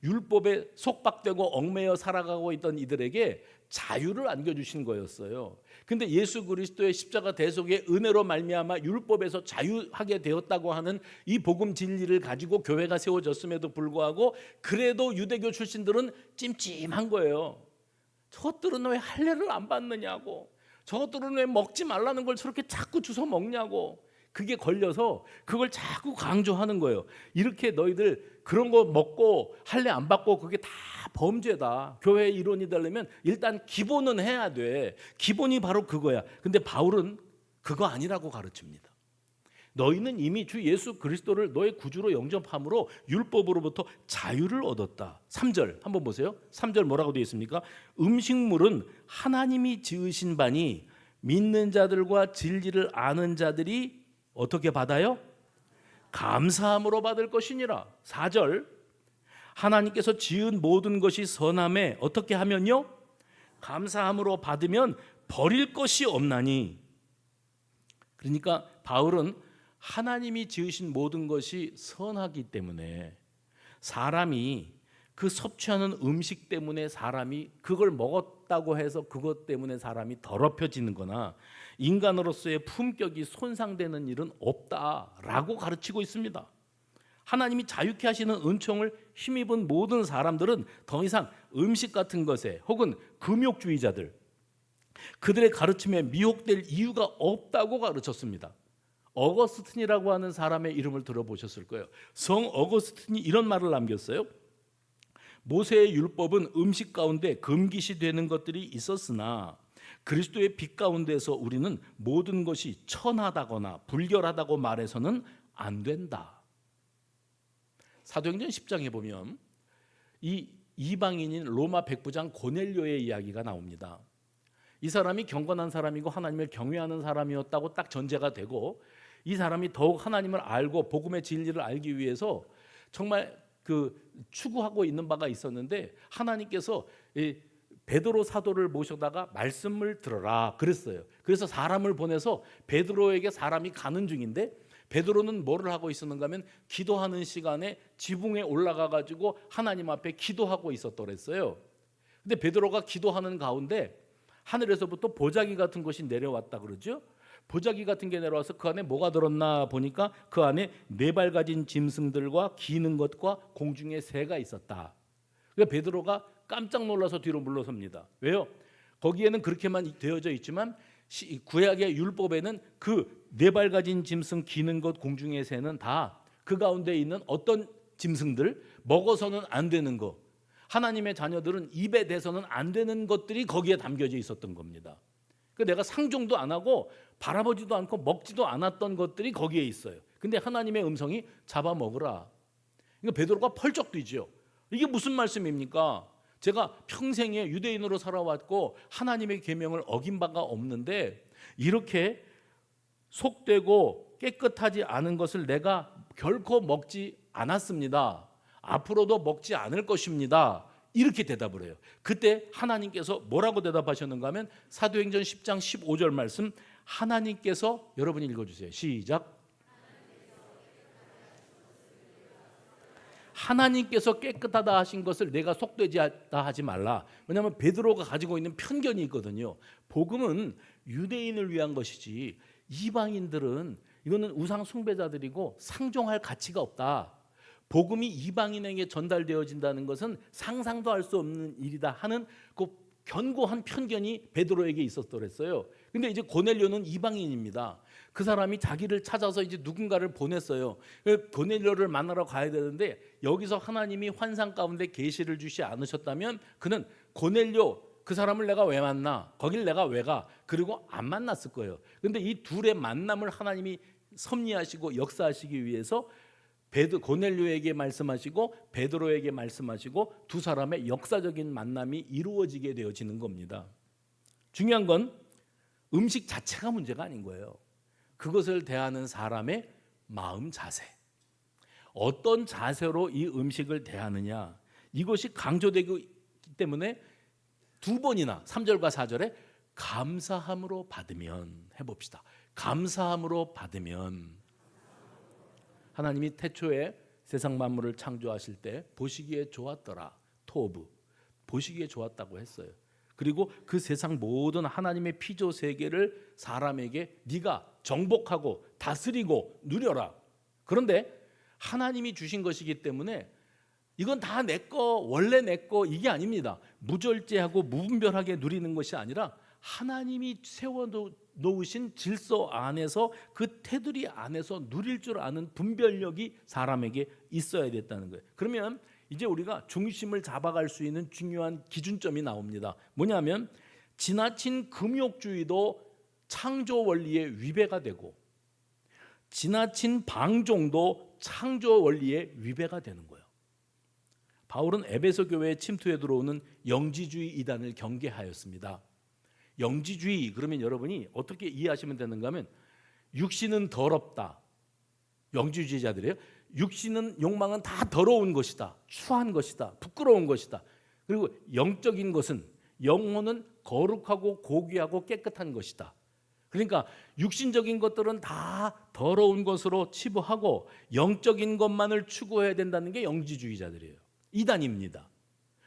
율법에 속박되고 얽매여 살아가고 있던 이들에게 자유를 안겨주신 거였어요. 근데 예수 그리스도의 십자가 대속의 은혜로 말미암아 율법에서 자유하게 되었다고 하는 이 복음 진리를 가지고 교회가 세워졌음에도 불구하고 그래도 유대교 출신들은 찜찜한 거예요. 저것들은 왜 할례를 안 받느냐고, 저것들은 왜 먹지 말라는 걸 저렇게 자꾸 주워 먹냐고. 그게 걸려서 그걸 자꾸 강조하는 거예요. 이렇게 너희들 그런 거 먹고 할례 안 받고 그게 다 범죄다. 교회의 일원이 되려면 일단 기본은 해야 돼. 기본이 바로 그거야. 근데 바울은 그거 아니라고 가르칩니다. 너희는 이미 주 예수 그리스도를 너의 구주로 영접함으로 율법으로부터 자유를 얻었다. 3절 한번 보세요. 3절 뭐라고 되어 있습니까? 음식물은 하나님이 지으신 바니 믿는 자들과 진리를 아는 자들이 어떻게 받아요? 감사함으로 받을 것이니라. 4절 하나님께서 지은 모든 것이 선함에 어떻게 하면요? 감사함으로 받으면 버릴 것이 없나니. 그러니까 바울은 하나님이 지으신 모든 것이 선하기 때문에 사람이 그 섭취하는 음식 때문에 사람이 그걸 먹었다고 해서 그것 때문에 사람이 더럽혀지는 거나 인간으로서의 품격이 손상되는 일은 없다라고 가르치고 있습니다. 하나님이 자유케 하시는 은총을 힘입은 모든 사람들은 더 이상 음식 같은 것에 혹은 금욕주의자들 그들의 가르침에 미혹될 이유가 없다고 가르쳤습니다. 어거스틴이라고 하는 사람의 이름을 들어보셨을 거예요. 성 어거스틴이 이런 말을 남겼어요. 모세의 율법은 음식 가운데 금기시 되는 것들이 있었으나 그리스도의 빛 가운데서 우리는 모든 것이 천하다거나 불결하다고 말해서는 안 된다. 사도행전 10장에 보면 이 이방인인 로마 백부장 고넬료의 이야기가 나옵니다. 이 사람이 경건한 사람이고 하나님을 경외하는 사람이었다고 딱 전제가 되고 이 사람이 더욱 하나님을 알고 복음의 진리를 알기 위해서 정말 추구하고 있는 바가 있었는데 하나님께서 이 베드로 사도를 모셔다가 말씀을 들어라 그랬어요. 그래서 사람을 보내서 베드로에게 사람이 가는 중인데 베드로는 뭐를 하고 있었는가 하면 기도하는 시간에 지붕에 올라가 가지고 하나님 앞에 기도하고 있었더랬어요. 근데 베드로가 기도하는 가운데 하늘에서부터 보자기 같은 것이 내려왔다 그러죠. 보자기 같은 게 내려와서 그 안에 뭐가 들었나 보니까 그 안에 4발 가진 짐승들과 기는 것과 공중의 새가 있었다. 그러니까 베드로가 깜짝 놀라서 뒤로 물러섭니다. 왜요? 거기에는 그렇게만 되어져 있지만 구약의 율법에는 그 4발 가진 짐승, 기는 것, 공중의 새는 다 그 가운데 있는 어떤 짐승들, 먹어서는 안 되는 거, 하나님의 자녀들은 입에 대서는 안 되는 것들이 거기에 담겨져 있었던 겁니다. 그러니까 내가 상종도 안 하고 바라보지도 않고 먹지도 않았던 것들이 거기에 있어요. 근데 하나님의 음성이 잡아먹으라. 그러니까 베드로가 펄쩍 뛰죠. 이게 무슨 말씀입니까? 제가 평생에 유대인으로 살아왔고 하나님의 계명을 어긴 바가 없는데 이렇게 속되고 깨끗하지 않은 것을 내가 결코 먹지 않았습니다. 앞으로도 먹지 않을 것입니다. 이렇게 대답을 해요. 그때 하나님께서 뭐라고 대답하셨는가 하면 사도행전 10장 15절 말씀 하나님께서 여러분이 읽어주세요. 시작. 하나님께서 깨끗하다 하신 것을 내가 속되지 않다 하지 말라. 왜냐하면 베드로가 가지고 있는 편견이 있거든요. 복음은 유대인을 위한 것이지 이방인들은 이거는 우상 숭배자들이고 상종할 가치가 없다. 복음이 이방인에게 전달되어진다는 것은 상상도 할 수 없는 일이다 하는 그 견고한 편견이 베드로에게 있었더랬어요. 근데 이제 고넬료는 이방인입니다. 그 사람이 자기를 찾아서 이제 누군가를 보냈어요. 고넬료를 만나러 가야 되는데 여기서 하나님이 환상 가운데 계시를 주시 않으셨다면 그는 고넬료 그 사람을 내가 왜 만나? 거길 내가 왜 가? 그리고 안 만났을 거예요. 그런데 이 둘의 만남을 하나님이 섭리하시고 역사하시기 위해서 고넬료에게 말씀하시고 베드로에게 말씀하시고 두 사람의 역사적인 만남이 이루어지게 되어지는 겁니다. 중요한 건 음식 자체가 문제가 아닌 거예요. 그것을 대하는 사람의 마음 자세, 어떤 자세로 이 음식을 대하느냐, 이것이 강조되기 때문에 두 번이나 3절과 4절에 감사함으로 받으면, 해봅시다. 감사함으로 받으면. 하나님이 태초에 세상 만물을 창조하실 때 보시기에 좋았더라. 토브, 보시기에 좋았다고 했어요. 그리고 그 세상 모든 하나님의 피조 세계를 사람에게 네가 정복하고 다스리고 누려라. 그런데 하나님이 주신 것이기 때문에 이건 다 내 거, 원래 내 거, 이게 아닙니다. 무절제하고 무분별하게 누리는 것이 아니라 하나님이 세워놓으신 질서 안에서, 그 테두리 안에서 누릴 줄 아는 분별력이 사람에게 있어야 됐다는 거예요. 그러면 이제 우리가 중심을 잡아갈 수 있는 중요한 기준점이 나옵니다. 뭐냐면 지나친 금욕주의도 창조 원리의 위배가 되고, 지나친 방종도 창조 원리의 위배가 되는 거예요. 바울은 에베소 교회에 침투해 들어오는 영지주의 이단을 경계하였습니다. 영지주의, 그러면 여러분이 어떻게 이해하시면 되는가 하면, 육신은 더럽다. 영지주의자들이에요. 육신은, 욕망은 다 더러운 것이다, 추한 것이다, 부끄러운 것이다. 그리고 영적인 것은, 영혼은 거룩하고 고귀하고 깨끗한 것이다. 그러니까 육신적인 것들은 다 더러운 것으로 치부하고 영적인 것만을 추구해야 된다는 게 영지주의자들이에요. 이단입니다.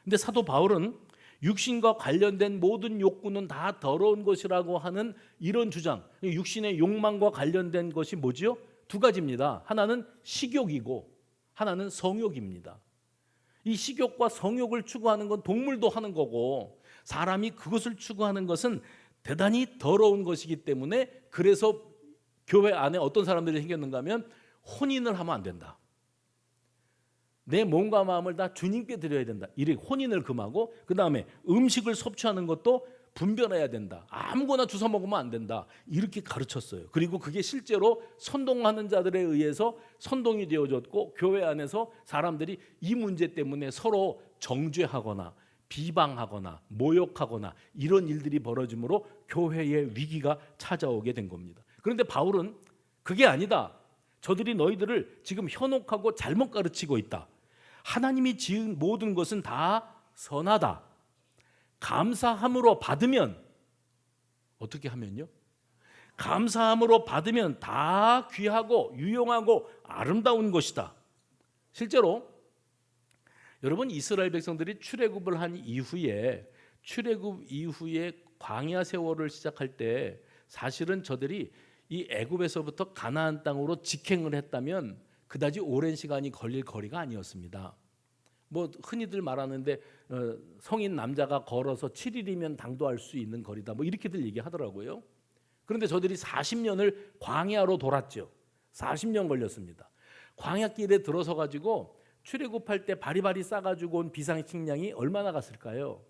근데 사도 바울은 육신과 관련된 모든 욕구는 다 더러운 것이라고 하는 이런 주장, 육신의 욕망과 관련된 것이 뭐지요? 두 가지입니다. 하나는 식욕이고 하나는 성욕입니다. 이 식욕과 성욕을 추구하는 건 동물도 하는 거고, 사람이 그것을 추구하는 것은 대단히 더러운 것이기 때문에, 그래서 교회 안에 어떤 사람들이 생겼는가 하면 혼인을 하면 안 된다. 내 몸과 마음을 다 주님께 드려야 된다. 이렇게 혼인을 금하고, 그 다음에 음식을 섭취하는 것도 분별해야 된다. 아무거나 주워 먹으면 안 된다. 이렇게 가르쳤어요. 그리고 그게 실제로 선동하는 자들에 의해서 선동이 되어졌고, 교회 안에서 사람들이 이 문제 때문에 서로 정죄하거나 비방하거나 모욕하거나 이런 일들이 벌어지므로 교회의 위기가 찾아오게 된 겁니다. 그런데 바울은 그게 아니다. 저들이 너희들을 지금 현혹하고 잘못 가르치고 있다. 하나님이 지은 모든 것은 다 선하다. 감사함으로 받으면, 어떻게 하면요? 감사함으로 받으면 다 귀하고 유용하고 아름다운 것이다. 실제로 여러분, 이스라엘 백성들이 출애굽을 한 이후에, 출애굽 이후에 광야 세월을 시작할 때 사실은 저들이 이 애굽에서부터 가나안 땅으로 직행을 했다면 그다지 오랜 시간이 걸릴 거리가 아니었습니다. 뭐 흔히들 말하는데 성인 남자가 걸어서 7일이면 당도할 수 있는 거리다, 뭐 이렇게들 얘기하더라고요. 그런데 저들이 40년을 광야로 돌았죠. 40년 걸렸습니다. 광야길에 들어서 가지고 출애굽할 때 바리바리 싸가지고 온 비상식량이 얼마나 갔을까요?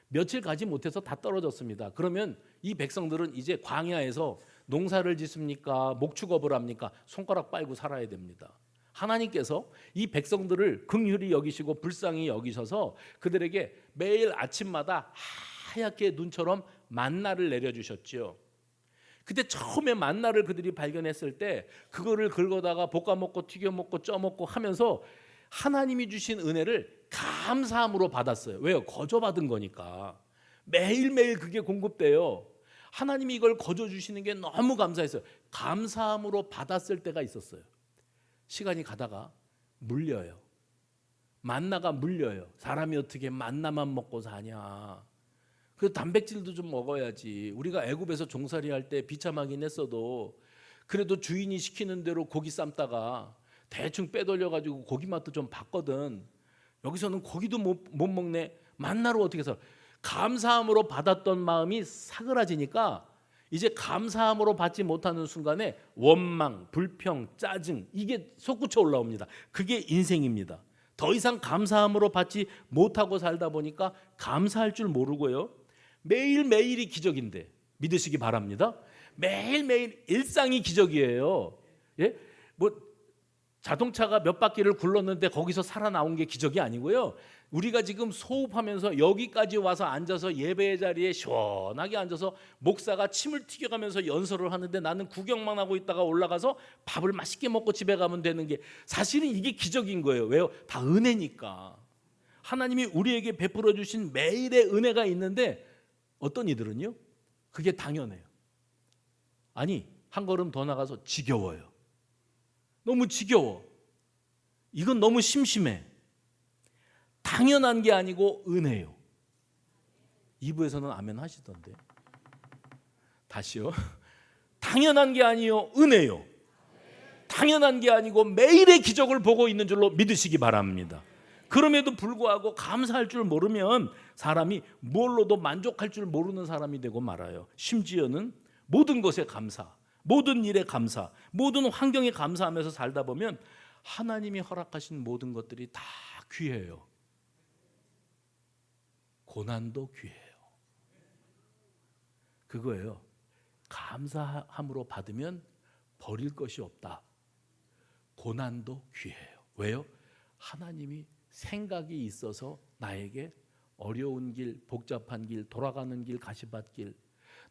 며칠 가지 못해서 다 떨어졌습니다. 그러면 이 백성들은 이제 광야에서 농사를 짓습니까? 목축업을 합니까? 손가락 빨고 살아야 됩니다. 하나님께서 이 백성들을 긍휼히 여기시고 불쌍히 여기셔서 그들에게 매일 아침마다 하얗게 눈처럼 만나를 내려주셨지요. 그때 처음에 만나를 그들이 발견했을 때 그거를 긁어다가 볶아 먹고 튀겨 먹고 쪄 먹고 하면서 하나님이 주신 은혜를 감사함으로 받았어요. 왜요? 거저 받은 거니까. 매일매일 그게 공급돼요. 하나님이 이걸 거저 주시는 게 너무 감사했어요. 감사함으로 받았을 때가 있었어요. 시간이 가다가 물려요. 만나가 물려요. 사람이 어떻게 만나만 먹고 사냐. 그 단백질도 좀 먹어야지. 우리가 애굽에서 종살이 할 때 비참하긴 했어도 그래도 주인이 시키는 대로 고기 삶다가 대충 빼돌려가지고 고기 맛도 좀 봤거든. 여기서는 고기도 못 먹네. 만나로 어떻게 해서 감사함으로 받았던 마음이 사그라지니까 이제 감사함으로 받지 못하는 순간에 원망, 불평, 짜증, 이게 솟구쳐 올라옵니다. 그게 인생입니다. 더 이상 감사함으로 받지 못하고 살다 보니까 감사할 줄 모르고요. 매일매일이 기적인데 믿으시기 바랍니다. 매일매일 일상이 기적이에요. 예? 뭐 자동차가 몇 바퀴를 굴렀는데 거기서 살아나온 게 기적이 아니고요. 우리가 지금 소흡하면서 여기까지 와서 앉아서 예배의 자리에 시원하게 앉아서 목사가 침을 튀겨가면서 연설을 하는데 나는 구경만 하고 있다가 올라가서 밥을 맛있게 먹고 집에 가면 되는 게 사실은 이게 기적인 거예요. 왜요? 다 은혜니까. 하나님이 우리에게 베풀어 주신 매일의 은혜가 있는데 어떤 이들은요? 그게 당연해요. 아니, 한 걸음 더 나가서 지겨워요. 너무 지겨워. 이건 너무 심심해. 당연한 게 아니고 은혜요. 2부에서는 아멘 하시던데. 다시요. 당연한 게 아니요 은혜요. 당연한 게 아니고 매일의 기적을 보고 있는 줄로 믿으시기 바랍니다. 그럼에도 불구하고 감사할 줄 모르면 사람이 뭘로도 만족할 줄 모르는 사람이 되고 말아요. 심지어는 모든 것에 감사, 모든 일에 감사, 모든 환경에 감사하면서 살다 보면 하나님이 허락하신 모든 것들이 다 귀해요. 고난도 귀해요. 그거예요. 감사함으로 받으면 버릴 것이 없다. 고난도 귀해요. 왜요? 하나님이 생각이 있어서 나에게 어려운 길, 복잡한 길, 돌아가는 길, 가시밭길,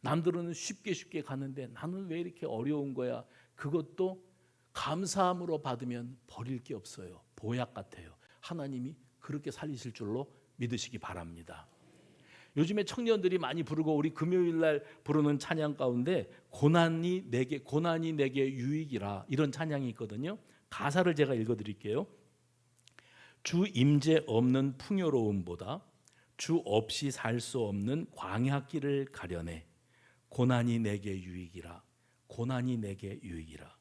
남들은 쉽게 가는데 나는 왜 이렇게 어려운 거야? 그것도 감사함으로 받으면 버릴 게 없어요. 보약 같아요. 하나님이 그렇게 살리실 줄로 믿으시기 바랍니다. 요즘에 청년들이 많이 부르고 우리 금요일 날 부르는 찬양 가운데 고난이 내게 유익이라 이런 찬양이 있거든요. 가사를 제가 읽어드릴게요. 주 임재 없는 풍요로움보다 주 없이 살 수 없는 광야길을 가려내 고난이 내게 유익이라. 고난이 내게 유익이라.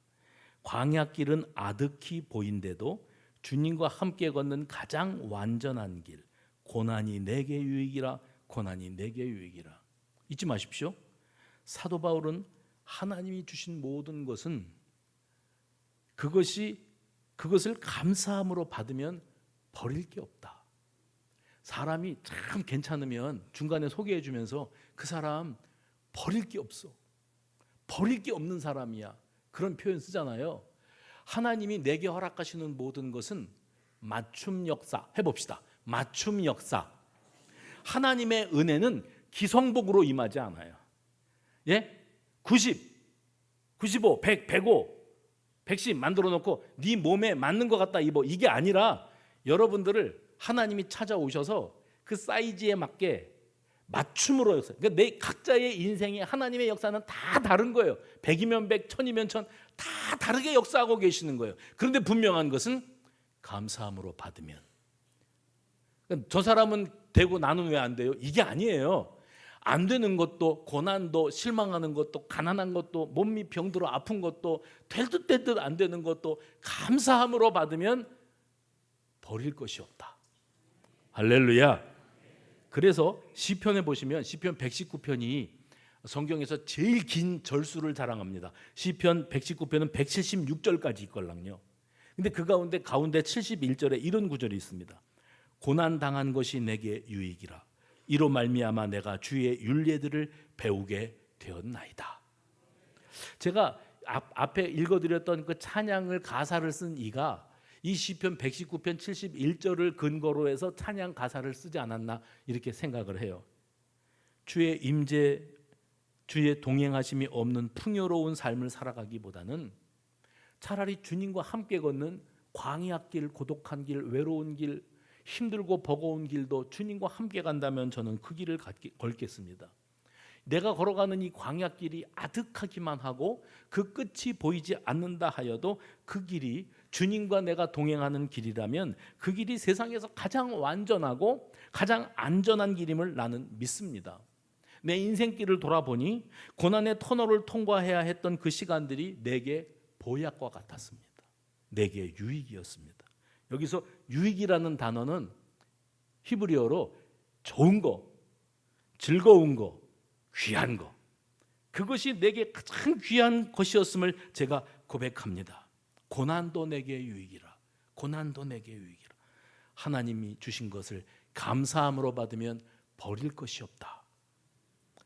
광야길은 아득히 보인데도 주님과 함께 걷는 가장 완전한 길. 고난이 내게 유익이라. 고난이 내게 유익이라. 잊지 마십시오. 사도 바울은 하나님이 주신 모든 것은 그것을 감사함으로 받으면 버릴 게 없다. 사람이 참 괜찮으면 중간에 소개해 주면서 그 사람 버릴 게 없어. 버릴 게 없는 사람이야. 그런 표현 쓰잖아요. 하나님이 내게 허락하시는 모든 것은 맞춤 역사. 해봅시다. 맞춤 역사. 하나님의 은혜는 기성복으로 임하지 않아요. 예? 90, 95, 100, 105, 110 만들어 놓고 네 몸에 맞는 것 같다 입어. 이게 아니라 여러분들을 하나님이 찾아오셔서 그 사이즈에 맞게 맞춤으로 역사. 그러니까 내 각자의 인생에 하나님의 역사는 다 다른 거예요. 100이면 100, 1000이면 1000, 다 다르게 역사하고 계시는 거예요. 그런데 분명한 것은 감사함으로 받으면. 그러니까 저 사람은 되고 나는 왜 안 돼요? 이게 아니에요. 안 되는 것도, 고난도, 실망하는 것도, 가난한 것도, 몸이 병들어 아픈 것도, 될 듯 될 듯 안 되는 것도 감사함으로 받으면 버릴 것이 없다. 할렐루야. 그래서 시편에 보시면 시편 119편이 성경에서 제일 긴 절수를 자랑합니다. 시편 119편은 176절까지 있걸랑요. 근데 그 가운데 71절에 이런 구절이 있습니다. 고난 당한 것이 내게 유익이라. 이로 말미암아 내가 주의 율례들을 배우게 되었나이다. 제가 앞에 읽어드렸던 그 찬양을 가사를 쓴 이가 이 시편 119편 71절을 근거로 해서 찬양 가사를 쓰지 않았나 이렇게 생각을 해요. 주의 임재, 주의 동행하심이 없는 풍요로운 삶을 살아가기보다는 차라리 주님과 함께 걷는 광야길, 고독한 길, 외로운 길, 힘들고 버거운 길도 주님과 함께 간다면 저는 그 길을 걸겠습니다. 내가 걸어가는 이 광야길이 아득하기만 하고 그 끝이 보이지 않는다 하여도 그 길이 주님과 내가 동행하는 길이라면 그 길이 세상에서 가장 완전하고 가장 안전한 길임을 나는 믿습니다. 내 인생길을 돌아보니 고난의 터널을 통과해야 했던 그 시간들이 내게 보약과 같았습니다. 내게 유익이었습니다. 여기서 유익이라는 단어는 히브리어로 좋은 거, 즐거운 거, 귀한 거, 그것이 내게 가장 귀한 것이었음을 제가 고백합니다. 고난도 내게 유익이라. 고난도 내게 유익이라. 하나님이 주신 것을 감사함으로 받으면 버릴 것이 없다.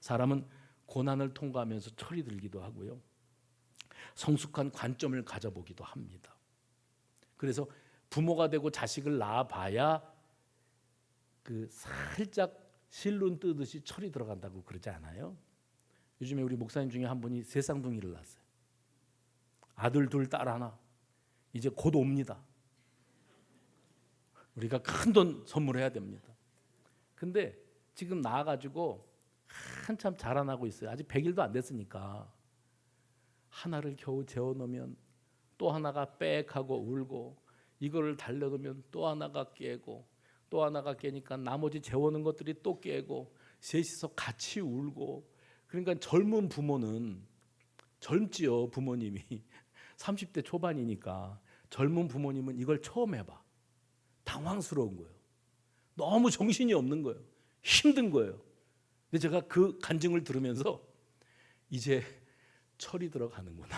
사람은 고난을 통과하면서 철이 들기도 하고요. 성숙한 관점을 가져보기도 합니다. 그래서 부모가 되고 자식을 낳아봐야 그 살짝 실눈 뜨듯이 철이 들어간다고 그러지 않아요? 요즘에 우리 목사님 중에 한 분이 세 쌍둥이를 낳았어요. 아들 둘, 딸 하나. 이제 곧 옵니다. 우리가 큰 돈 선물해야 됩니다. 근데 지금 낳아가지고 한참 자라나고 있어요. 아직 100일도 안 됐으니까. 하나를 겨우 재워놓으면 또 하나가 빽하고 울고, 이거를 달려놓으면 또 하나가 깨고, 또 하나가 깨니까 나머지 재워놓은 것들이 또 깨고, 셋이서 같이 울고. 그러니까 젊은 부모는, 젊지요 부모님이 30대 초반이니까 젊은 부모님은 이걸 처음 해봐. 당황스러운 거예요. 너무 정신이 없는 거예요. 힘든 거예요. 근데 제가 그 간증을 들으면서 이제 철이 들어가는구나.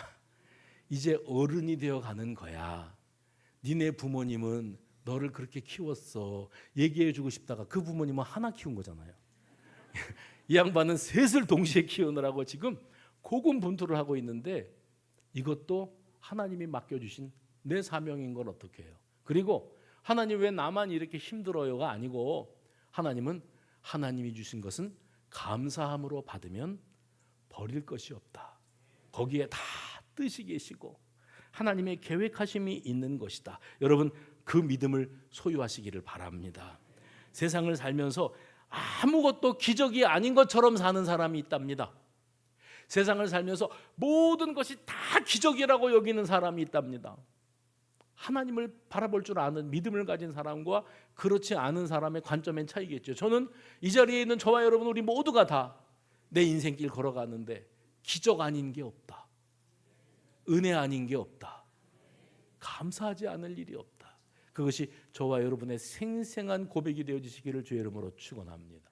이제 어른이 되어가는 거야. 니네 부모님은 너를 그렇게 키웠어. 얘기해주고 싶다가 그 부모님은 하나 키운 거잖아요. 이 양반은 셋을 동시에 키우느라고 지금 고군분투를 하고 있는데, 이것도 하나님이 맡겨주신 내 사명인 걸 어떻게 해요? 그리고 하나님 왜 나만 이렇게 힘들어요가 아니고, 하나님은 하나님이 주신 것은 감사함으로 받으면 버릴 것이 없다. 거기에 다 뜻이 계시고 하나님의 계획하심이 있는 것이다. 여러분, 그 믿음을 소유하시기를 바랍니다. 세상을 살면서 아무것도 기적이 아닌 것처럼 사는 사람이 있답니다. 세상을 살면서 모든 것이 다 기적이라고 여기는 사람이 있답니다. 하나님을 바라볼 줄 아는 믿음을 가진 사람과 그렇지 않은 사람의 관점의 차이겠죠. 저는 이 자리에 있는 저와 여러분, 우리 모두가 다 내 인생길 걸어가는데 기적 아닌 게 없다. 은혜 아닌 게 없다. 감사하지 않을 일이 없다. 그것이 저와 여러분의 생생한 고백이 되어지시기를 주의 이름으로 축원합니다.